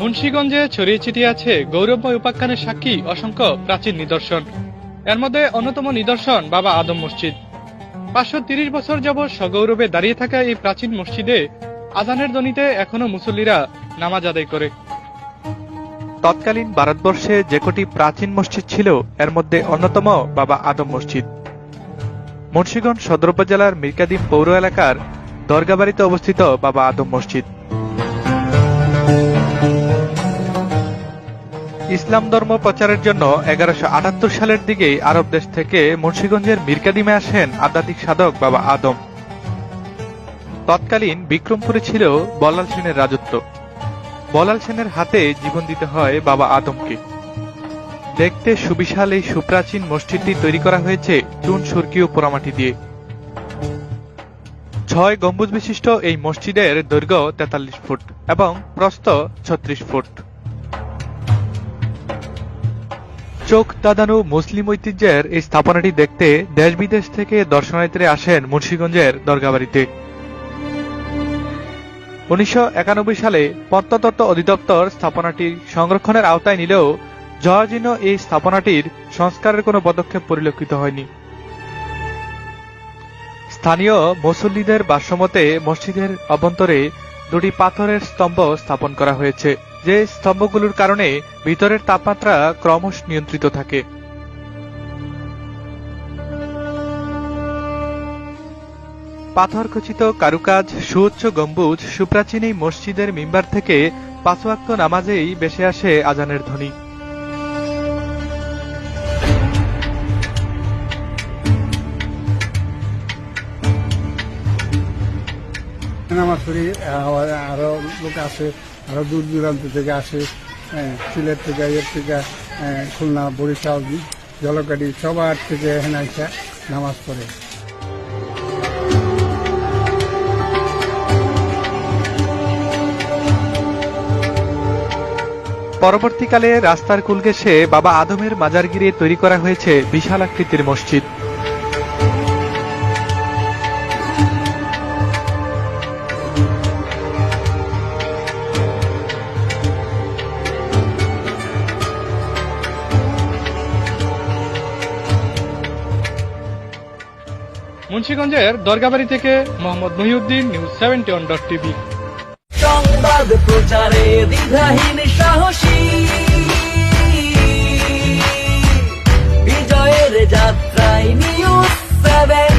মুন্সিগঞ্জে ছড়িয়ে ছিটিয়ে আছে গৌরবময় উপাখ্যানের সাক্ষী অসংখ্য প্রাচীন নিদর্শন। এর মধ্যে অন্যতম নিদর্শন বাবা আদম মসজিদ। 530 বছর যাবৎ সগৌরবে দাঁড়িয়ে থাকা এই প্রাচীন মসজিদে আজানের ধ্বনিতে এখনো মুসল্লিরা নামাজ আদায় করে। তৎকালীন ভারতবর্ষে যে কটি প্রাচীন মসজিদ ছিল এর মধ্যে অন্যতম বাবা আদম মসজিদ। মুন্সিগঞ্জ সদর উপজেলার মিরকাদিম পৌর এলাকার দরগাবাড়িতে অবস্থিত বাবা আদম মসজিদ। ইসলাম ধর্ম প্রচারের জন্য 1178 সালের দিকে আরব দেশ থেকে মুন্সিগঞ্জের মিরকাদিমে আসেন আধ্যাত্মিক সাধক বাবা আদম। তৎকালীন বিক্রমপুরে ছিল বল্লাল সেনের রাজত্ব। বল্লাল সেনের হাতে জীবন দিতে হয় বাবা আদমকে। দেখতে সুবিশাল এই সুপ্রাচীন মসজিদটি তৈরি করা হয়েছে চুন সুরকি ও পোড়ামাটি দিয়ে। 6 গম্বুজ বিশিষ্ট এই মসজিদের দৈর্ঘ্য 43 ফুট এবং প্রস্থ 36 ফুট। চোখ দাদানো মুসলিম ঐতিহ্যের এই স্থাপনাটি দেখতে দেশ বিদেশ থেকে দর্শনার্থীরা আসেন মুন্সিগঞ্জের দরগাবাড়িতে। 1991 সালে প্রত্নতত্ত্ব অধিদপ্তর স্থাপনাটি সংরক্ষণের আওতায় নিলেও জরাজীর্ণ এই স্থাপনাটির সংস্কারের কোনো পদক্ষেপ পরিলক্ষিত হয়নি। স্থানীয় মুসল্লিদের ভাষ্যমতে মসজিদের অভ্যন্তরে 2টি পাথরের স্তম্ভ স্থাপন করা হয়েছে, যে স্তম্ভগুলোর কারণে ভিতরের তাপমাত্রা ক্রমশ নিয়ন্ত্রিত থাকে। পাথর খচিত কারুকাজ, সুউচ্চ গম্বুজ, সুপ্রাচীন এই মসজিদের মিম্বার থেকে 5 ওয়াক্ত নামাজেই ভেসে আসে আজানের ধ্বনি। নামাজ পড়ি, আরো লোক আসে, আরো দূর দূরান্ত থেকে আসে, সিলেট থেকে, খুলনা, বরিশাল, জলকাঠি সবার থেকে এখানে এসে নামাজ পড়ে। পরবর্তীকালে রাস্তার কুল ঘেঁষে বাবা আদমের মাজার ঘিরে তৈরি করা হয়েছে বিশাল আকৃতির মসজিদ। মুন্সিগঞ্জের দরগাবাড়ি থেকে মোহাম্মদ মহিউদ্দিন, নিউজ 71.tv। সংবাদ প্রচারে দ্বিধাহীন সাহসী, বিজয়ের যাত্রায় নিউজ 7।